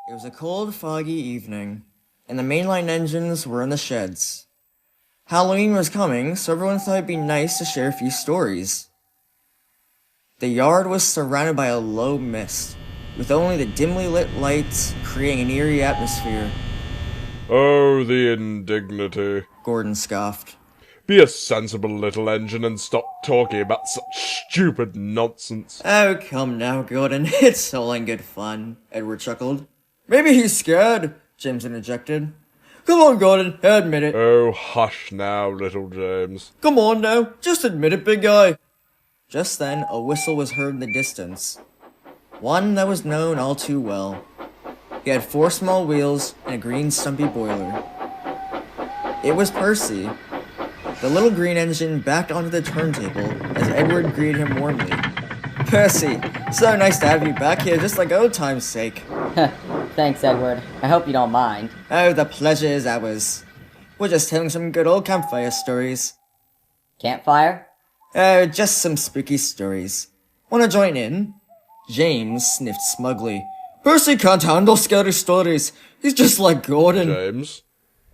It was a cold, foggy evening, and the mainline engines were in the sheds. Halloween was coming, so everyone thought it'd be nice to share a few stories. The yard was surrounded by a low mist, with only the dimly lit lights creating an eerie atmosphere. Oh, the indignity. Gordon scoffed. Be a sensible little engine and stop talking about such stupid nonsense. Oh, come now, Gordon, it's all in good fun, Edward chuckled. Maybe he's scared, James interjected. Come on, Gordon, admit it. Oh, hush now, little James. Come on now, just admit it, big guy. Just then, a whistle was heard in the distance. One that was known all too well. He had 4 small wheels and a green stumpy boiler. It was Percy. The little green engine backed onto the turntable as Edward greeted him warmly. Percy, so nice to have you back here just like old time's sake. Thanks, Edward. I hope you don't mind. Oh, the pleasure is ours. We're just telling some good old campfire stories. Campfire? Oh, just some spooky stories. Wanna join in? James sniffed smugly. Percy can't handle scary stories. He's just like Gordon. James,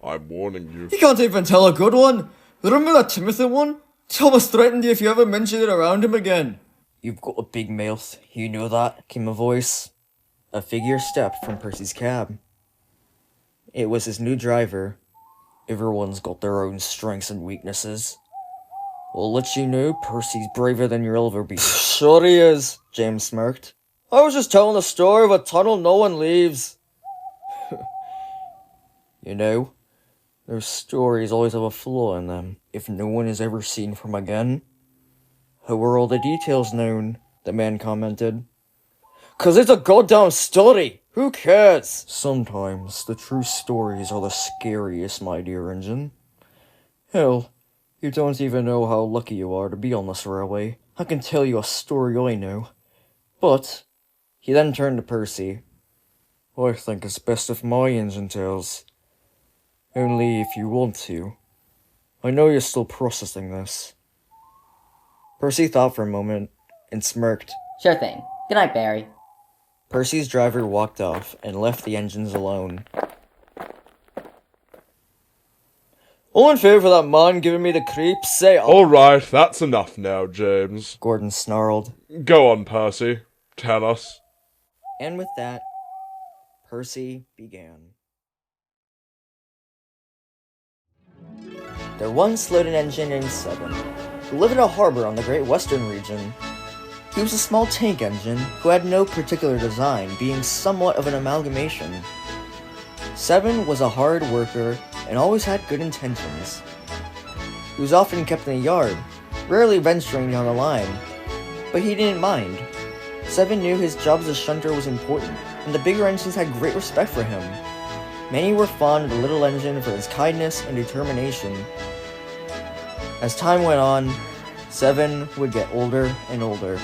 I'm warning you. He can't even tell a good one. Remember that Timothy one? Thomas threatened you if you ever mentioned it around him again. You've got a big mouth. You know that, came a voice. A figure stepped from Percy's cab. It was his new driver. Everyone's got their own strengths and weaknesses. I'll let you know Percy's braver than you'll ever be. Sure he is, James smirked. I was just telling the story of a tunnel no one leaves. You know, those stories always have a flaw in them. If no one is ever seen from again. How are all the details known? The man commented. 'Cause it's a goddamn story! Who cares? Sometimes the true stories are the scariest, my dear engine. Hell, you don't even know how lucky you are to be on this railway. I can tell you a story I know. But, he then turned to Percy. I think it's best if my engine tells. Only if you want to. I know you're still processing this. Percy thought for a moment, and smirked. Sure thing. Good night, Barry. Percy's driver walked off and left the engines alone. All in favor of that man giving me the creeps, say Alright, that's enough now, James. Gordon snarled. Go on, Percy. Tell us. And with that, Percy began. There once lived an engine named Seven, who lived in a harbor on the Great Western region. He was a small tank engine who had no particular design, being somewhat of an amalgamation. Seven was a hard worker and always had good intentions. He was often kept in the yard, rarely venturing down the line, but he didn't mind. Seven knew his job as a shunter was important, and the bigger engines had great respect for him. Many were fond of the little engine for his kindness and determination. As time went on, Seven would get older and older.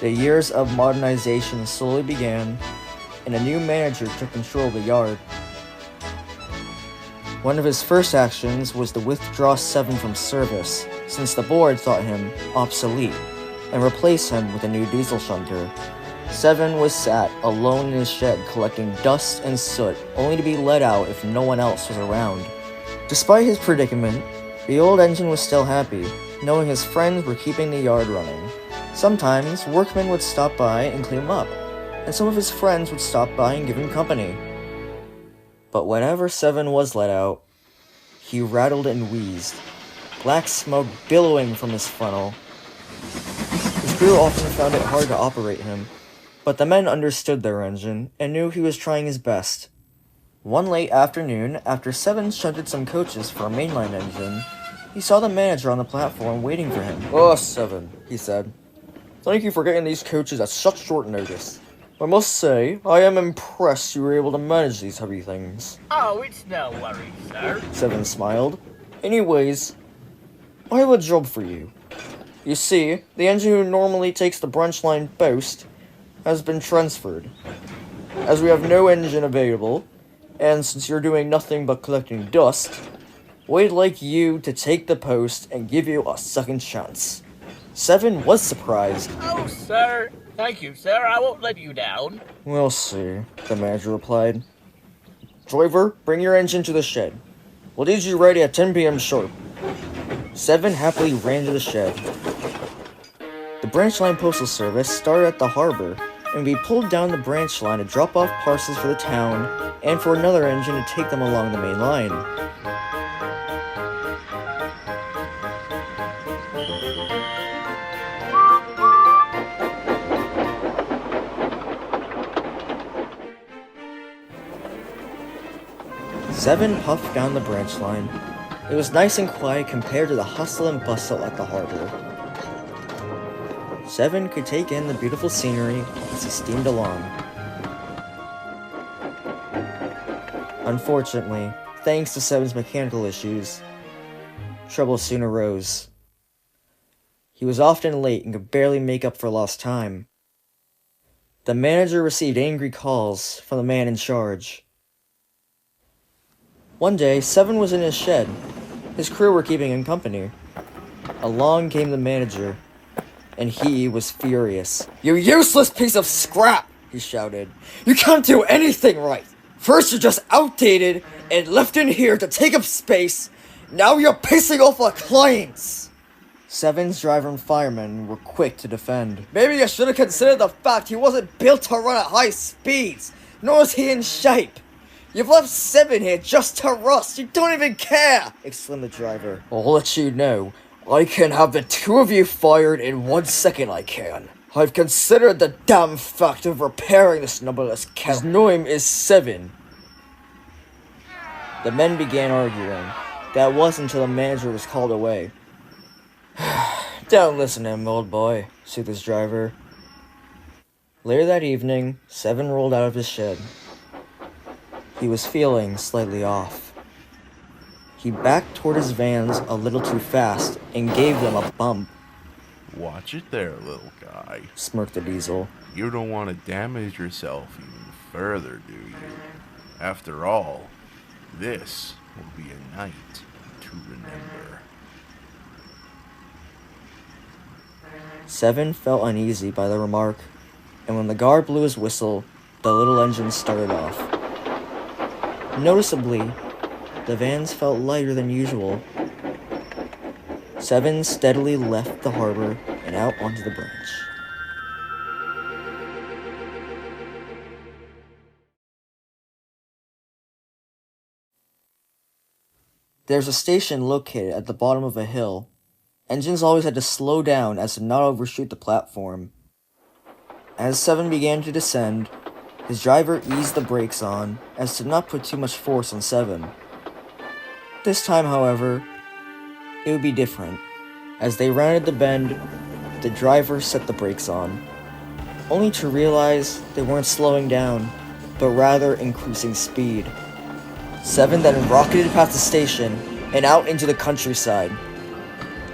The years of modernization slowly began, and a new manager took control of the yard. One of his first actions was to withdraw Seven from service, since the board thought him obsolete, and replace him with a new diesel shunter. Seven was sat alone in his shed collecting dust and soot, only to be let out if no one else was around. Despite his predicament, the old engine was still happy, knowing his friends were keeping the yard running. Sometimes, workmen would stop by and clean him up, and some of his friends would stop by and give him company. But whenever Seven was let out, he rattled and wheezed, black smoke billowing from his funnel. His crew often found it hard to operate him, but the men understood their engine and knew he was trying his best. One late afternoon, after Seven shunted some coaches for a mainline engine, he saw the manager on the platform waiting for him. "Oh, Seven," he said. "Thank you for getting these coaches at such short notice. I must say, I am impressed you were able to manage these heavy things." Oh, it's no worry, sir. Seven smiled. "Anyways, I have a job for you. You see, the engine who normally takes the branch line post has been transferred. As we have no engine available, and since you're doing nothing but collecting dust, we'd like you to take the post and give you a second chance." Seven was surprised. Oh, sir, Thank you, sir. I won't let you down. We'll see, the manager replied. Driver, bring your engine to the shed. We'll need you ready at 10 p.m. sharp. 7 happily ran to the shed. The branch line postal service started at the harbor, and we pulled down the branch line to drop off parcels for the town and for another engine to take them along the main line. Seven puffed down the branch line. It was nice and quiet compared to the hustle and bustle at the harbor. 7 could take in the beautiful scenery as he steamed along. Unfortunately, thanks to 7's mechanical issues, trouble soon arose. He was often late and could barely make up for lost time. The manager received angry calls from the man in charge. One day, 7 was in his shed. His crew were keeping him company. Along came the manager, and he was furious. "You useless piece of scrap!" he shouted. "You can't do anything right! First you're just outdated and left in here to take up space. Now you're pissing off our clients!" 7's driver and firemen were quick to defend. "Maybe you should have considered the fact he wasn't built to run at high speeds, nor is he in shape. You've left 7 here just to rust. You don't even care!" exclaimed the driver. "I'll let you know. I can have the 2 of you fired in 1 second, I can. I've considered the damn fact of repairing this numberless count. His name is 7. The men began arguing. That was until the manager was called away. "Don't listen to him, old boy," soothed his driver. Later that evening, 7 rolled out of his shed. He was feeling slightly off. He backed toward his vans a little too fast and gave them a bump. Watch it there, little guy. Smirked the diesel. You don't want to damage yourself even further, do you? After all, this will be a night to remember. 7 felt uneasy by the remark, and when the guard blew his whistle, the little engine started off. Noticeably, the vans felt lighter than usual. 7 steadily left the harbor and out onto the branch. There's a station located at the bottom of a hill. Engines always had to slow down as to not overshoot the platform. As 7 began to descend, his driver eased the brakes on as to not put too much force on 7. This time, however, it would be different. As they rounded the bend, the driver set the brakes on, only to realize they weren't slowing down, but rather increasing speed. 7 then rocketed past the station and out into the countryside.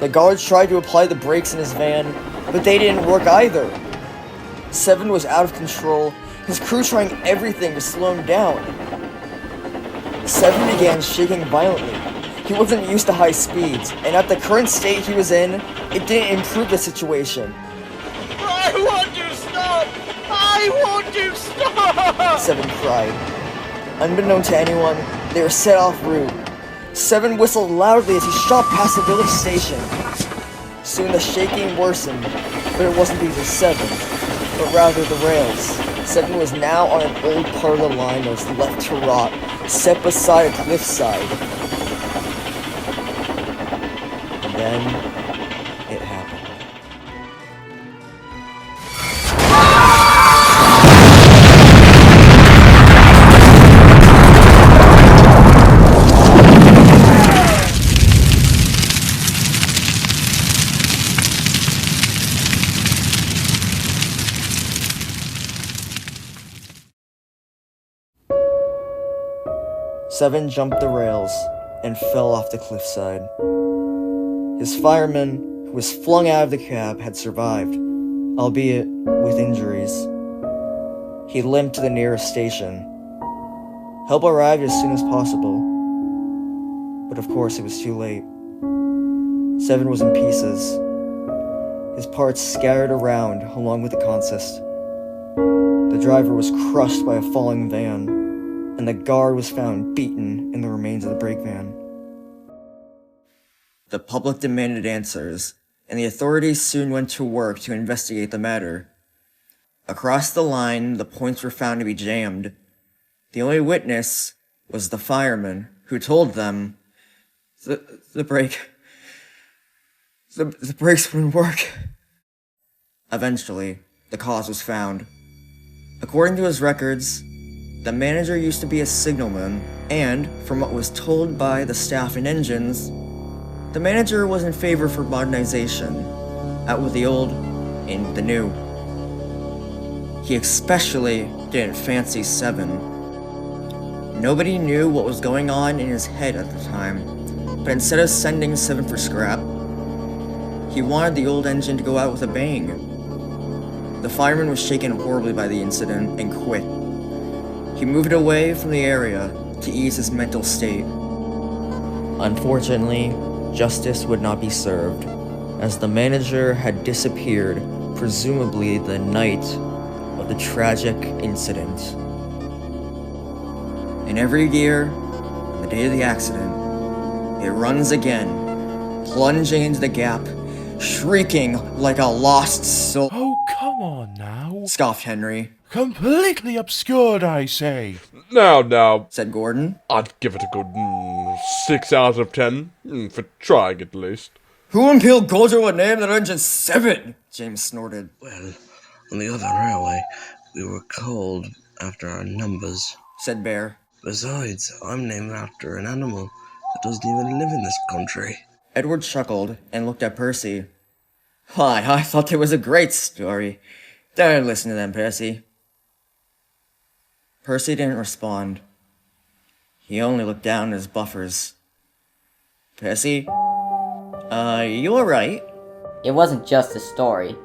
The guards tried to apply the brakes in his van, but they didn't work either. 7 was out of control, his crew trying everything to slow him down. 7 began shaking violently. He wasn't used to high speeds, and at the current state he was in, it didn't improve the situation. I want to stop! I want to stop! 7 cried. Unbeknown to anyone, they were set off route. 7 whistled loudly as he shot past the village station. Soon the shaking worsened, but it wasn't because of 7, but rather the rails. 7 was now on an old part of the line that was left to rot, set beside a cliffside. And then, it happened. Seven jumped the rails and fell off the cliffside. His fireman, who was flung out of the cab, had survived, albeit with injuries. He limped to the nearest station. Help arrived as soon as possible, but of course it was too late. 7 was in pieces. his parts scattered around along with the consist. The driver was crushed by a falling van, and the guard was found beaten in the remains of the brake van. The public demanded answers, and the authorities soon went to work to investigate the matter. Across the line, the points were found to be jammed. The only witness was the fireman, who told them the brakes wouldn't work. Eventually, the cause was found. According to his records, the manager used to be a signalman, and, from what was told by the staff and engines, the manager was in favor for modernization, out with the old, in with the new. He especially didn't fancy 7. Nobody knew what was going on in his head at the time, but instead of sending 7 for scrap, he wanted the old engine to go out with a bang. The fireman was shaken horribly by the incident and quit. He moved away from the area to ease his mental state. Unfortunately, justice would not be served, as the manager had disappeared, presumably the night of the tragic incident. And every year, on the day of the accident, it runs again, plunging into the gap, shrieking like a lost soul. Oh, come on now. Scoffed Henry. Completely obscured, I say. Now, Said Gordon. I'd give it a good 6 out of 10, for trying at least. Who in Peel Culture would name that engine 7? James snorted. Well, on the other railway, we were called after our numbers. Said Bear. Besides, I'm named after an animal that doesn't even live in this country. Edward chuckled and looked at Percy. Why, I thought it was a great story. Don't listen to them, Percy. Percy didn't respond. He only looked down at his buffers. Percy? You alright? It wasn't just a story.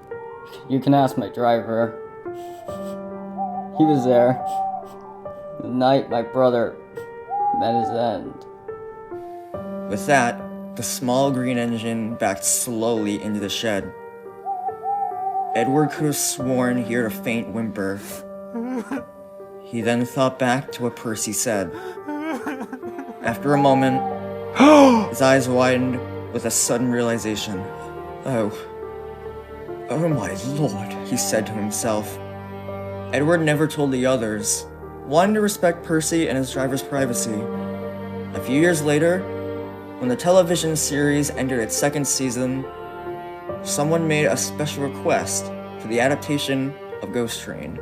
You can ask my driver. He was there. The night my brother met his end. With that, the small green engine backed slowly into the shed. Edward could have sworn he heard a faint whimper. He then thought back to what Percy said. After a moment, his eyes widened with a sudden realization. Oh my lord, he said to himself. Edward never told the others, wanting to respect Percy and his driver's privacy. A few years later, when the television series entered its 2nd season, someone made a special request for the adaptation of Ghost Train.